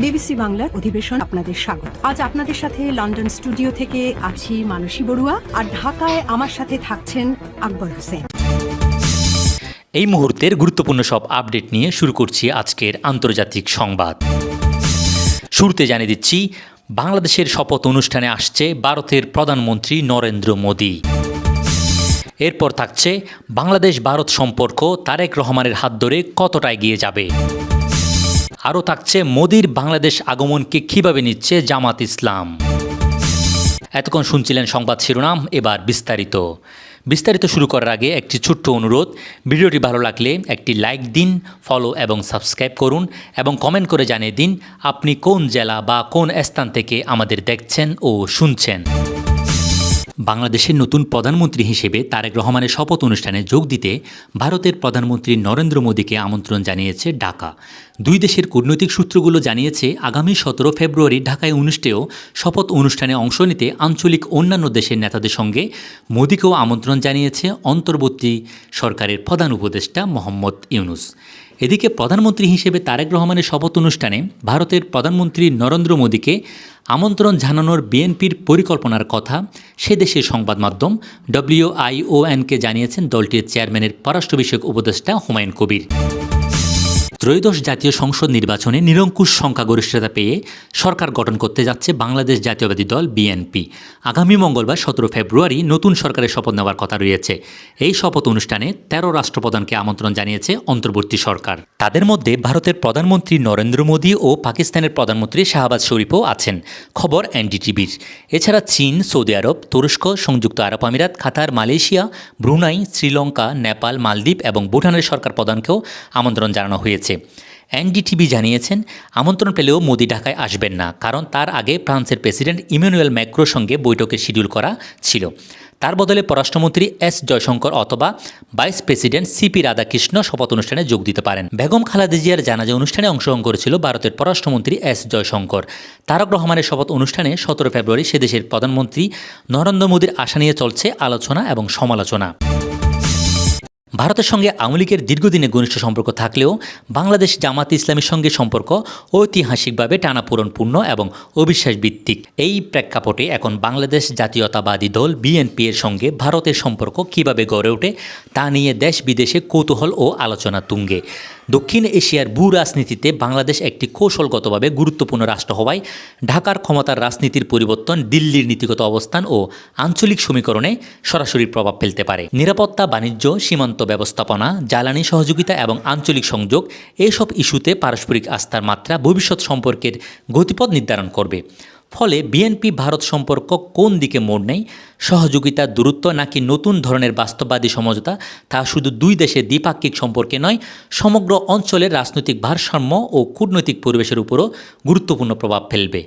BBC বাংলার অধিবেশন আপনাদের স্বাগত। আজ আপনাদের সাথে লন্ডন স্টুডিও থেকে আছি মানসী বড়ুয়া, আর ঢাকায় আমার সাথে থাকছেন আকবর হোসেন। এই মুহূর্তের গুরুত্বপূর্ণ সব আপডেট নিয়ে শুরু করছি আজকের আন্তর্জাতিক সংবাদ। শুরুতে জানিয়ে দিচ্ছি, বাংলাদেশের শপথ অনুষ্ঠানে আসছে ভারতের প্রধানমন্ত্রী নরেন্দ্র মোদি। এরপর থাকছে বাংলাদেশ ভারত সম্পর্ক তারেক রহমানের হাত ধরে কতটা এগিয়ে যাবে। আরও থাকছে মোদির বাংলাদেশ আগমনকে কীভাবে নিচ্ছে জামাত ইসলাম। এতক্ষণ শুনছিলেন সংবাদ শিরোনাম, এবার বিস্তারিত শুরু করার আগে একটি ছোট্ট অনুরোধ, ভিডিওটি ভালো লাগলে একটি লাইক দিন, ফলো এবং সাবস্ক্রাইব করুন এবং কমেন্ট করে জানিয়ে দিন আপনি কোন জেলা বা কোন স্থান থেকে আমাদের দেখছেন ও শুনছেন। বাংলাদেশের নতুন প্রধানমন্ত্রী হিসেবে তারেক রহমানের শপথ অনুষ্ঠানে যোগ দিতে ভারতের প্রধানমন্ত্রী নরেন্দ্র মোদীকে আমন্ত্রণ জানিয়েছে ঢাকা। দুই দেশের কূটনৈতিক সূত্রগুলো জানিয়েছে, আগামী 17 ফেব্রুয়ারি ঢাকায় অনুষ্ঠেয় শপথ অনুষ্ঠানে অংশ নিতে আঞ্চলিক অন্যান্য দেশের নেতাদের সঙ্গে মোদীকেও আমন্ত্রণ জানিয়েছে অন্তর্বর্তী সরকারের প্রধান উপদেষ্টা মোহাম্মদ ইউনূস। এদিকে প্রধানমন্ত্রী হিসেবে তারেক রহমানের শপথ অনুষ্ঠানে ভারতের প্রধানমন্ত্রী নরেন্দ্র মোদীকে আমন্ত্রণ জানানোর বিএনপির পরিকল্পনার কথা সে দেশের সংবাদ মাধ্যম WION-কে জানিয়েছেন দলটির চেয়ারম্যানের পররাষ্ট্র বিষয়ক উপদেষ্টা হুমায়ুন কবির। ত্রয়োদশ জাতীয় সংসদ নির্বাচনে নিরঙ্কুশ সংখ্যাগরিষ্ঠতা পেয়ে সরকার গঠন করতে যাচ্ছে বাংলাদেশ জাতীয়বাদী দল বিএনপি। আগামী মঙ্গলবার 17 ফেব্রুয়ারি নতুন সরকারের শপথ নেওয়ার কথা রয়েছে। এই শপথ অনুষ্ঠানে 13 রাষ্ট্রপ্রধানকে আমন্ত্রণ জানিয়েছে অন্তর্বর্তী সরকার। তাদের মধ্যে ভারতের প্রধানমন্ত্রী নরেন্দ্র মোদী ও পাকিস্তানের প্রধানমন্ত্রী শাহবাজ শরীফও আছেন, খবর NDTV-র। এছাড়া চীন, সৌদি আরব, তুরস্ক, সংযুক্ত আরব আমিরাত, কাতার, মালয়েশিয়া, ব্রুনাই, শ্রীলঙ্কা, নেপাল, মালদ্বীপ এবং ভুটানের সরকার প্রধানকেও আমন্ত্রণ জানানো হয়েছে। NDTV জানিয়েছেন, আমন্ত্রণ পেলেও মোদি ঢাকায় আসবেন না, কারণ তার আগে ফ্রান্সের প্রেসিডেন্ট ইমানুয়েল ম্যাক্রোর সঙ্গে বৈঠকের শিডিউল করা ছিল। তার বদলে পররাষ্ট্রমন্ত্রী S জয়শঙ্কর অথবা ভাইস প্রেসিডেন্ট CP রাধাকৃষ্ণ শপথ অনুষ্ঠানে যোগ দিতে পারেন। বেগম খালেদা জিয়ার জানাজা অনুষ্ঠানে অংশগ্রহণ করেছিল ভারতের পররাষ্ট্রমন্ত্রী S জয়শঙ্কর। তারক রহমানের শপথ অনুষ্ঠানে 17 ফেব্রুয়ারি সে দেশের প্রধানমন্ত্রী নরেন্দ্র মোদীর আসা নিয়ে চলছে আলোচনা এবং সমালোচনা। ভারতের সঙ্গে আওয়ামী লীগের দীর্ঘদিনের ঘনিষ্ঠ সম্পর্ক থাকলেও বাংলাদেশ জামাত ইসলামীর সঙ্গে সম্পর্ক ঐতিহাসিকভাবে টানাপোড়েনপূর্ণ এবং অবিশ্বাস ভিত্তিক। এই প্রেক্ষাপটে এখন বাংলাদেশ জাতীয়তাবাদী দল বিএনপি এর সঙ্গে ভারতের সম্পর্ক কীভাবে গড়ে ওঠে তা নিয়ে দেশ বিদেশে কৌতূহল ও আলোচনা তুঙ্গে। দক্ষিণ এশিয়ার ভূ রাজনীতিতে বাংলাদেশ একটি কৌশলগতভাবে গুরুত্বপূর্ণ রাষ্ট্র হওয়ায় ঢাকার ক্ষমতার রাজনীতির পরিবর্তন দিল্লির নীতিগত অবস্থান ও আঞ্চলিক সমীকরণে সরাসরি প্রভাব ফেলতে পারে। নিরাপত্তা, বাণিজ্য, সীমান্ত ব্যবস্থাপনা, জ্বালানি সহযোগিতা এবং আঞ্চলিক সংযোগ, এসব ইস্যুতে পারস্পরিক আস্থার মাত্রা ভবিষ্যৎ সম্পর্কের গতিপথ নির্ধারণ করবে। ফলে বিএনপি ভারত সম্পর্ক কোন দিকে মোড় নেয়, সহযোগিতা, দূরত্ব নাকি নতুন ধরনের বাস্তববাদী সমঝোতা, তা শুধু দুই দেশের দ্বিপাক্ষিক সম্পর্কে নয়, সমগ্র অঞ্চলের রাজনৈতিক ভারসাম্য ও কূটনৈতিক পরিবেশের উপরও গুরুত্বপূর্ণ প্রভাব ফেলবে।